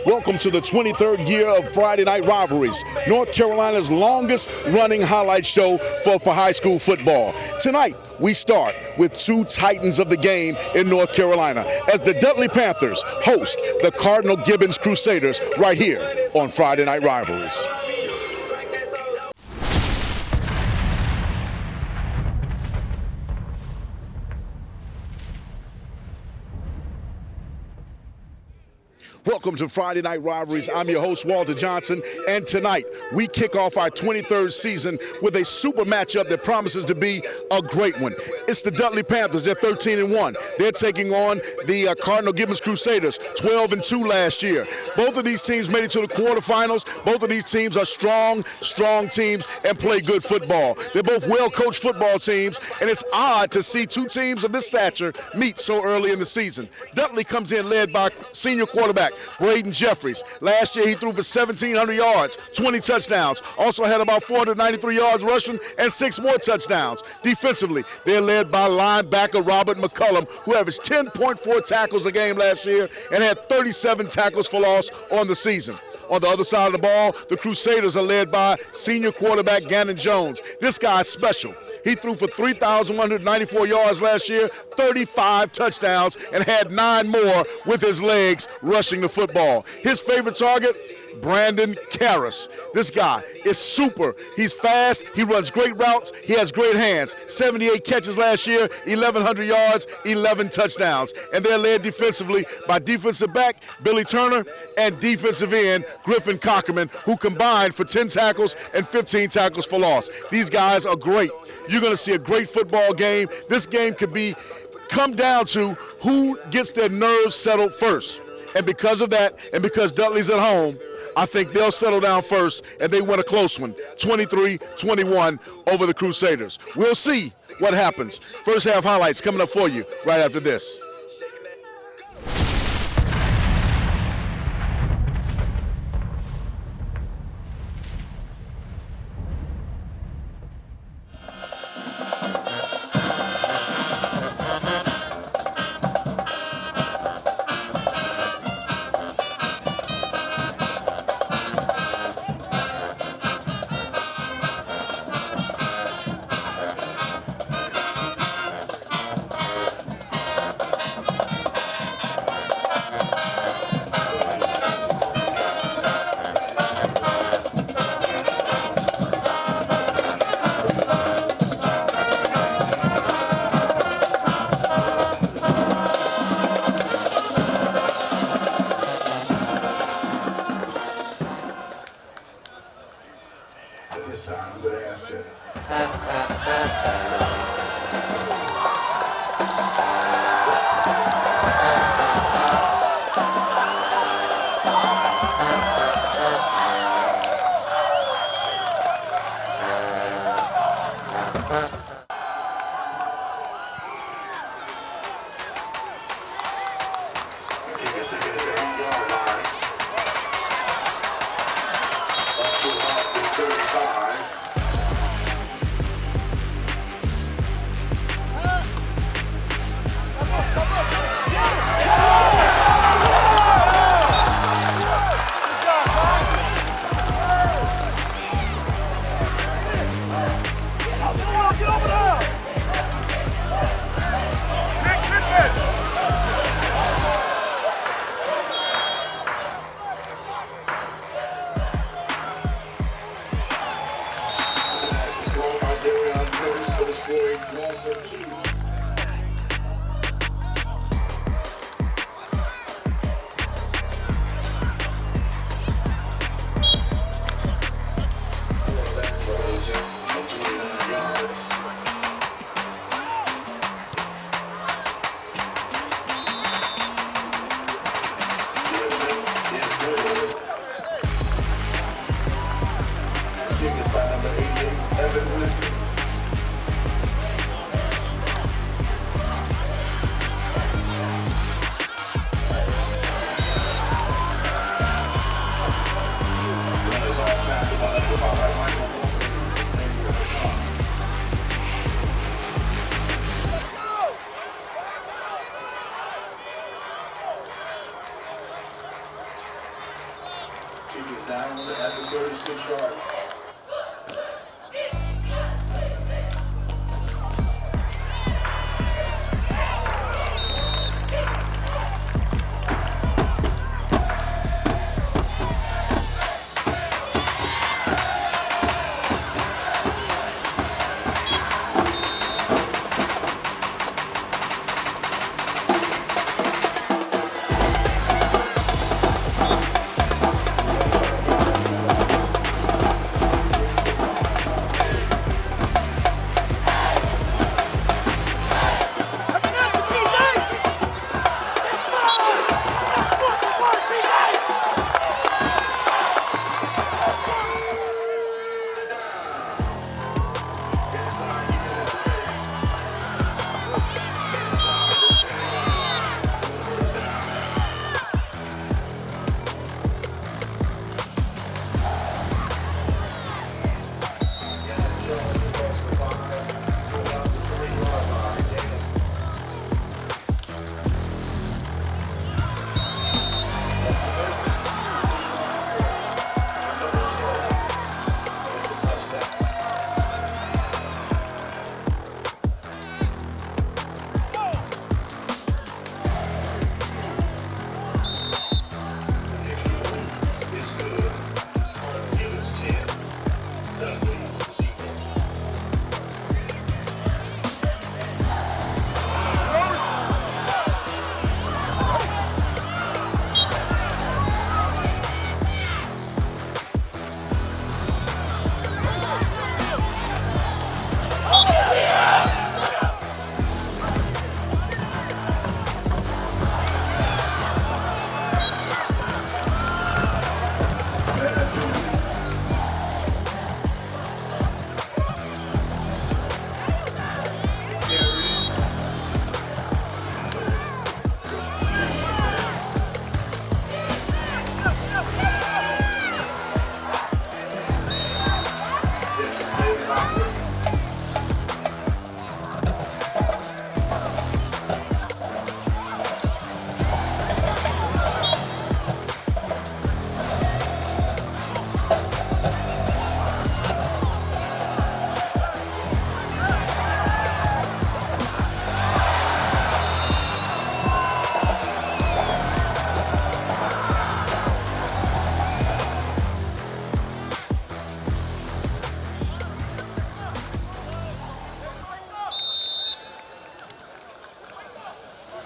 Welcome to the 23rd year of Friday Night Rivalries, North Carolina's longest running highlight show for high school football. Tonight, we start with two titans of the game in North Carolina as the Dudley Panthers host the Cardinal Gibbons Crusaders right here on Friday Night Rivalries. Welcome to Friday Night Rivalries. I'm your host, Walter Johnson, and tonight we kick off our 23rd season with a super matchup that promises to be a great one. It's the Dudley Panthers. They're 13-1. They're taking on the Cardinal Gibbons Crusaders, 12-2 last year. Both of these teams made it to the quarterfinals. Both of these teams are strong teams and play good football. They're both well-coached football teams, and it's odd to see two teams of this stature meet so early in the season. Dudley comes in led by senior quarterback Braden Jeffries. Last year he threw for 1,700 yards, 20 touchdowns. Also had about 493 yards rushing and 6 more touchdowns. Defensively, they're led by linebacker Robert McCullum, who averaged 10.4 tackles a game last year and had 37 tackles for loss on the season. On the other side of the ball, the Crusaders are led by senior quarterback Gannon Jones. This guy's special. He threw for 3,194 yards last year, 35 touchdowns, and had 9 more with his legs rushing the football. His favorite target, Brandon Karras. This guy is super. He's fast. He runs great routes. He has great hands. 78 catches last year, 1,100 yards, 11 touchdowns. And they're led defensively by defensive back Billy Turner and defensive end Griffin Cockerman, who combined for 10 tackles and 15 tackles for loss. These guys are great. You're going to see a great football game. This game could come down to who gets their nerves settled first. And because of that, and because Dudley's at home, I think they'll settle down first, and they win a close one, 23-21 over the Crusaders. We'll see what happens. First half highlights coming up for you right after this.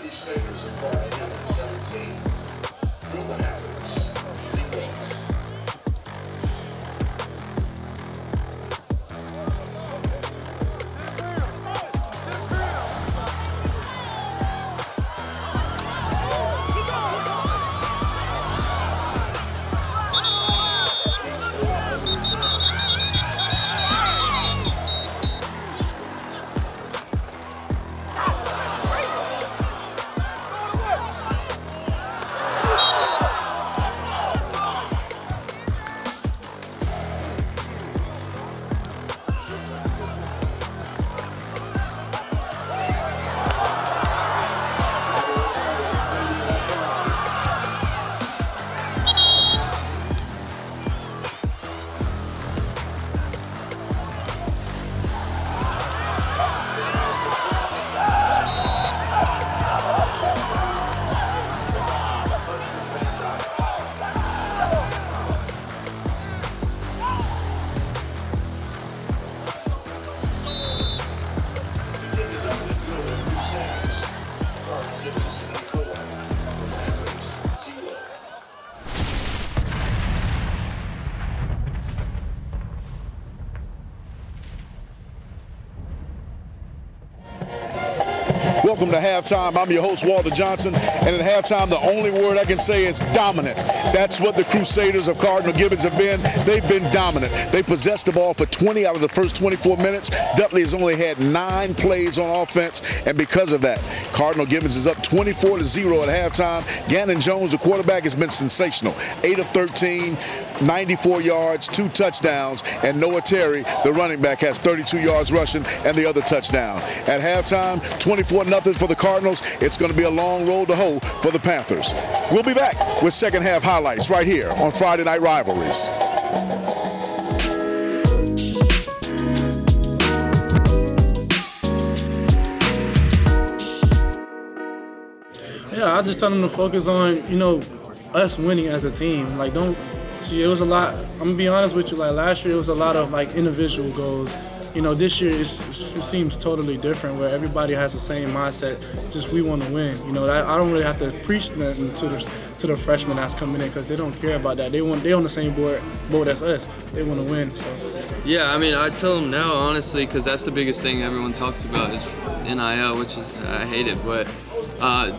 Crusaders of Cardinal Gibbons 17. Dudley Panthers 0. Welcome to halftime. I'm your host, Walter Johnson, and at halftime, the only word I can say is dominant. That's what the Crusaders of Cardinal Gibbons have been. They've been dominant. They possessed the ball for 20 out of the first 24 minutes. Dudley has only had 9 plays on offense, and because of that, Cardinal Gibbons is up 24-0 at halftime. Gannon Jones, the quarterback, has been sensational. 8 of 13, 94 yards, 2 touchdowns, and Noah Terry, the running back, has 32 yards rushing and the other touchdown. At halftime, 24-0 for the Cardinals. It's going to be a long road to hoe for the Panthers. We'll be back with second half highlights right here on Friday Night Rivalries. Yeah, I just tell them to focus on, us winning as a team. Like, don't see, it was a lot. I'm gonna be honest with you. Like last year, it was a lot of like individual goals. This year it seems totally different, where everybody has the same mindset. Just we want to win. I don't really have to preach nothing to the freshmen that's coming in, because they don't care about that. They on the same boat as us. They want to win. So. Yeah, I tell them now, honestly, because that's the biggest thing everyone talks about is NIL, which is I hate it, but.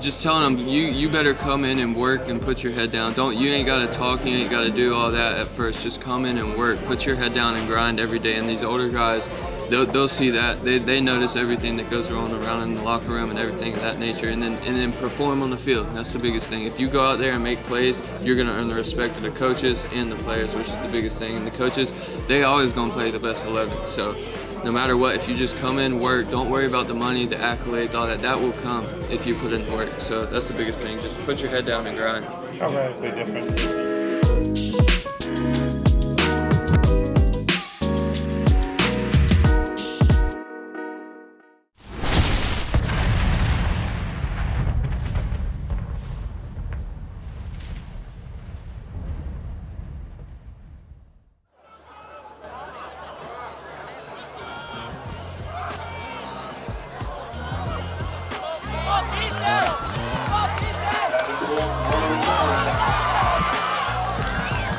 Just telling them you better come in and work and put your head down. You ain't got to talk, you ain't got to do all that at first. Just come in and work, put your head down and grind every day. And these older guys, they'll see that. They notice everything that goes around in the locker room and everything of that nature, and then perform on the field. That's the biggest thing. If you go out there and make plays, you're gonna earn the respect of the coaches and the players, which is the biggest thing. And the coaches, they always gonna play the best 11. So. No matter what, if you just come in, work, don't worry about the money, the accolades, all that. That will come if you put in work. So that's the biggest thing. Just put your head down and grind. How radically different?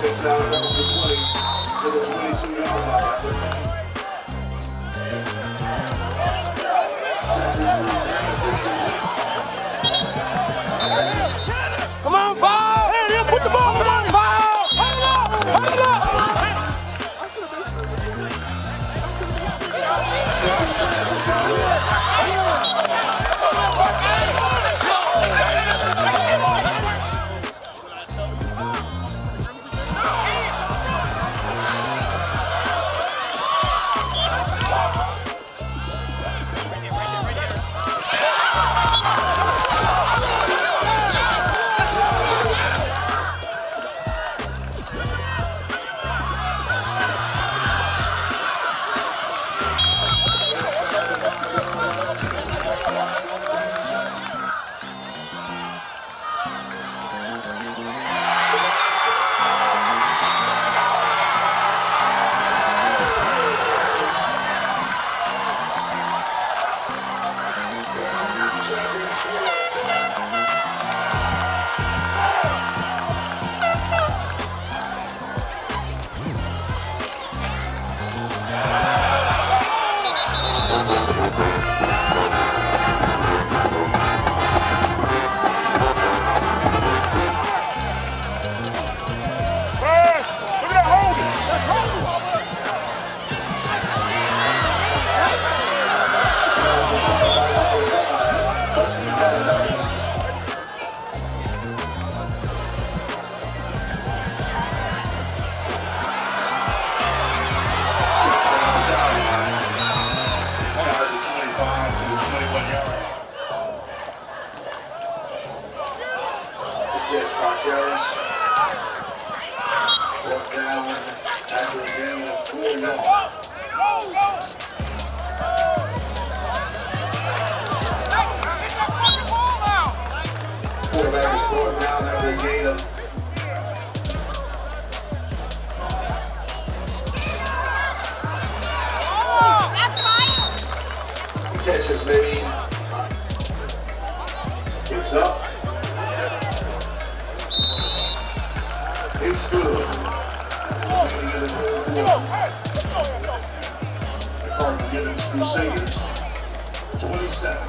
Takes out number 20 to the 22-yard line. Come on, foul! Hey, put the ball, come on, foul! Hold it up! yards. Yes, Harris. Brought down after a gain of 4 yards. Quarterback is brought down after a gain of catch is made. It's up. It's good. The Cardinal Gibbons Crusaders, 27.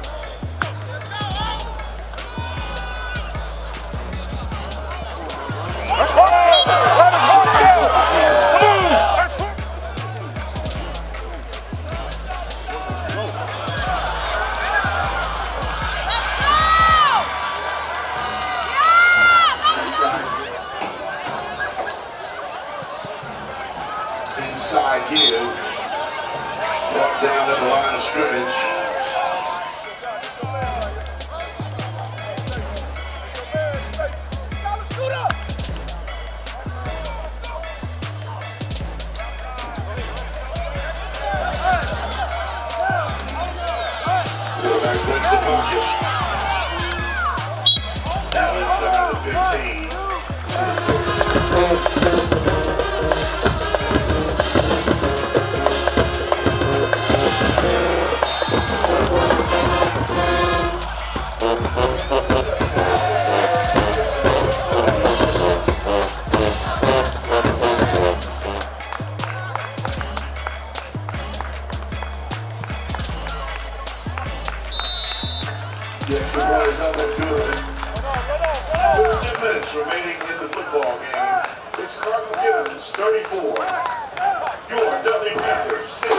Inside give, brought down at the line of scrimmage. Quarterback breaks the pocket. Now inside the 15. The extra point is up and good. 2 minutes remaining in the football game. It's Cardinal Gibbons 34. Your Dudley Panthers 6.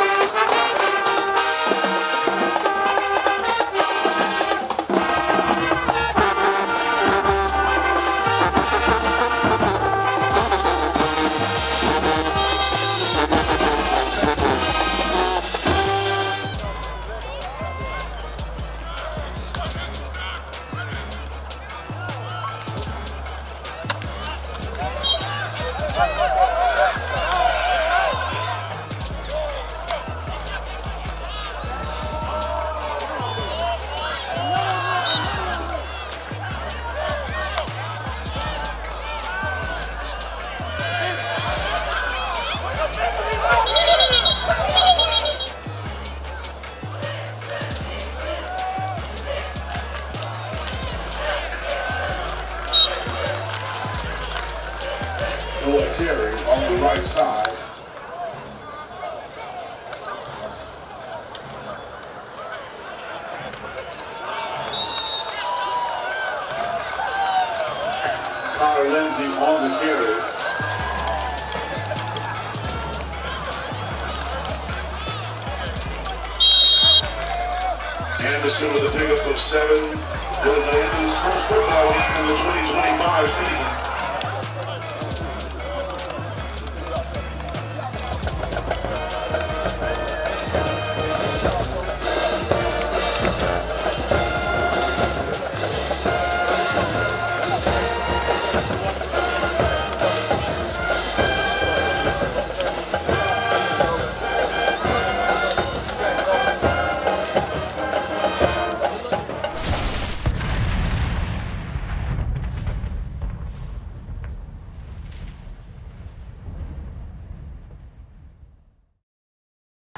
Terry on the right side. Connor Lindsay on the carry. Anderson with a pickup of 7. Goes into his first football game in the 2025 season.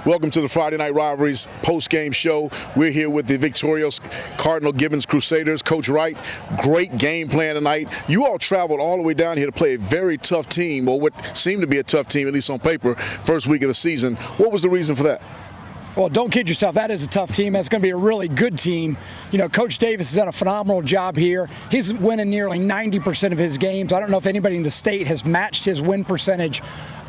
Welcome to the Friday Night Rivalries post-game show. We're here with the victorious Cardinal Gibbons Crusaders. Coach Wright, great game plan tonight. You all traveled all the way down here to play a very tough team, or what seemed to be a tough team, at least on paper, first week of the season. What was the reason for that? Well, don't kid yourself. That is a tough team. That's going to be a really good team. You know, Coach Davis has done a phenomenal job here. He's winning nearly 90% of his games. I don't know if anybody in the state has matched his win percentage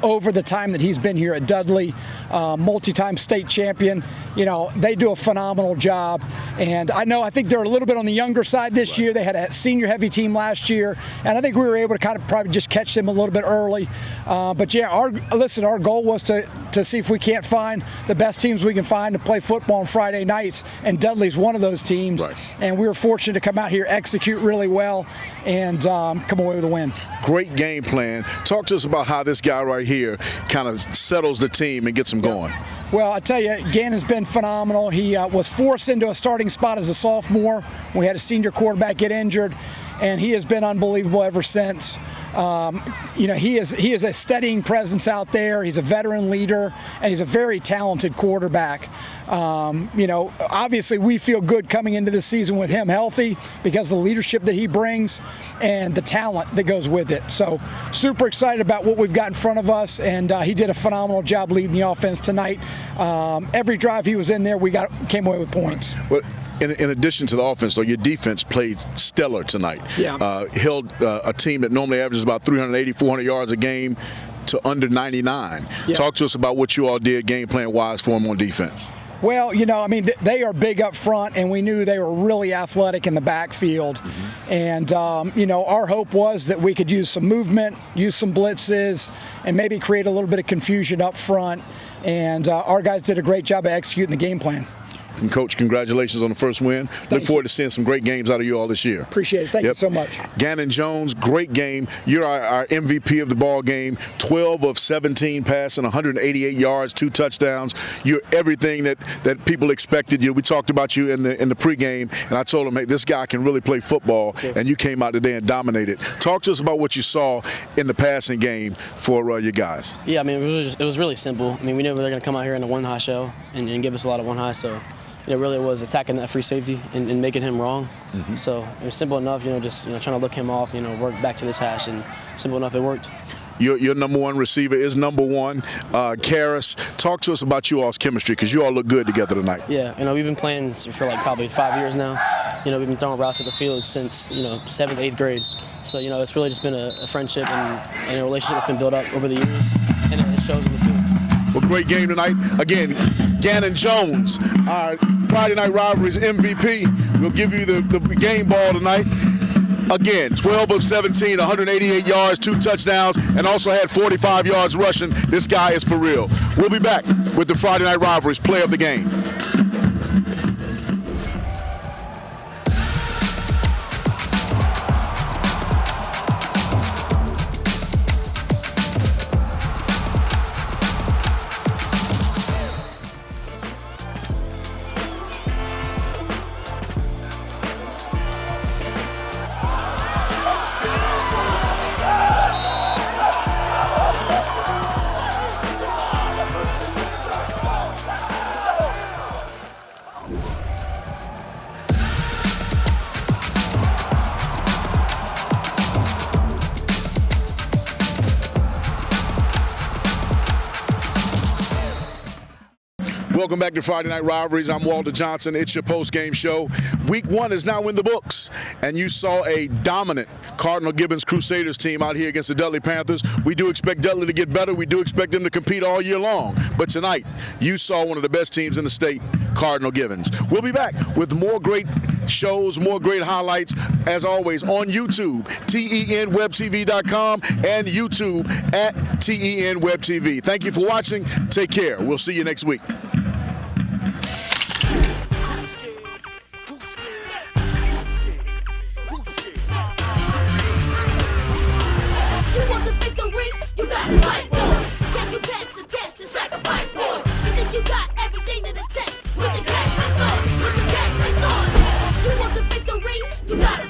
over the time that he's been here at Dudley. Multi-time state champion. they do a phenomenal job. And I think they're a little bit on the younger side this year. They had a senior-heavy team last year, and I think we were able to kind of probably just catch them a little bit early. But yeah, our goal was to see if we can't find the best teams we can find to play football on Friday nights, and Dudley's one of those teams. Right. And we were fortunate to come out here, execute really well, and come away with a win. Great game plan. Talk to us about how this guy right here kind of settles the team and gets them going. Well, I tell you, Gannon's been phenomenal. He was forced into a starting spot as a sophomore. We had a senior quarterback get injured, and he has been unbelievable ever since. He is a steadying presence out there. He's a veteran leader, and he's a very talented quarterback. Obviously we feel good coming into this season with him healthy because of the leadership that he brings and the talent that goes with it. So super excited about what we've got in front of us, and he did a phenomenal job leading the offense tonight. Every drive he was in there, we came away with points. Well, in addition to the offense, though, your defense played stellar tonight. Yeah. Held a team that normally averages about 380, 400 yards a game to under 99. Yeah. Talk to us about what you all did game plan-wise for them on defense. Well, they are big up front, and we knew they were really athletic in the backfield. Mm-hmm. And, our hope was that we could use some movement, use some blitzes, and maybe create a little bit of confusion up front. And our guys did a great job of executing the game plan. And Coach, congratulations on the first win. Look forward to seeing some great games out of you all this year. Appreciate it. Thank you so much. Gannon Jones, great game. You're our MVP of the ball game. 12 of 17 passing, 188 yards, 2 touchdowns. You're everything that people expected you. We talked about you in the pregame, and I told them, hey, this guy can really play football, and you came out today and dominated. Talk to us about what you saw in the passing game for your guys. Yeah, it was really simple. We knew they were going to come out here in a one-high show and give us a lot of one-high, so it really was attacking that free safety and making him wrong. Mm-hmm. So it was simple enough, just trying to look him off, work back to this hash, and simple enough, it worked. Your number one receiver is number one, Karras. Talk to us about you all's chemistry, because you all look good together tonight. Yeah, we've been playing for probably 5 years now. We've been throwing routes at the field since 7th, 8th grade. So it's really just been a friendship and a relationship that's been built up over the years, and it shows in the field. Well, great game tonight. Again, Gannon Jones, our Friday Night Rivalries MVP. We'll give you the game ball tonight. Again, 12 of 17, 188 yards, 2 touchdowns, and also had 45 yards rushing. This guy is for real. We'll be back with the Friday Night Rivalries play of the game. Welcome back to Friday Night Rivalries. I'm Walter Johnson. It's your post-game show. Week 1 is now in the books, and you saw a dominant Cardinal Gibbons Crusaders team out here against the Dudley Panthers. We do expect Dudley to get better. We do expect them to compete all year long. But tonight, you saw one of the best teams in the state, Cardinal Gibbons. We'll be back with more great shows, more great highlights, as always, on YouTube, tenwebtv.com, and YouTube at tenwebtv. Thank you for watching. Take care. We'll see you next week. Fight for it. Can you pass the test and sacrifice for it? You think you got everything to the test? Put your game face on. Put your game face on. You want the victory? You gotta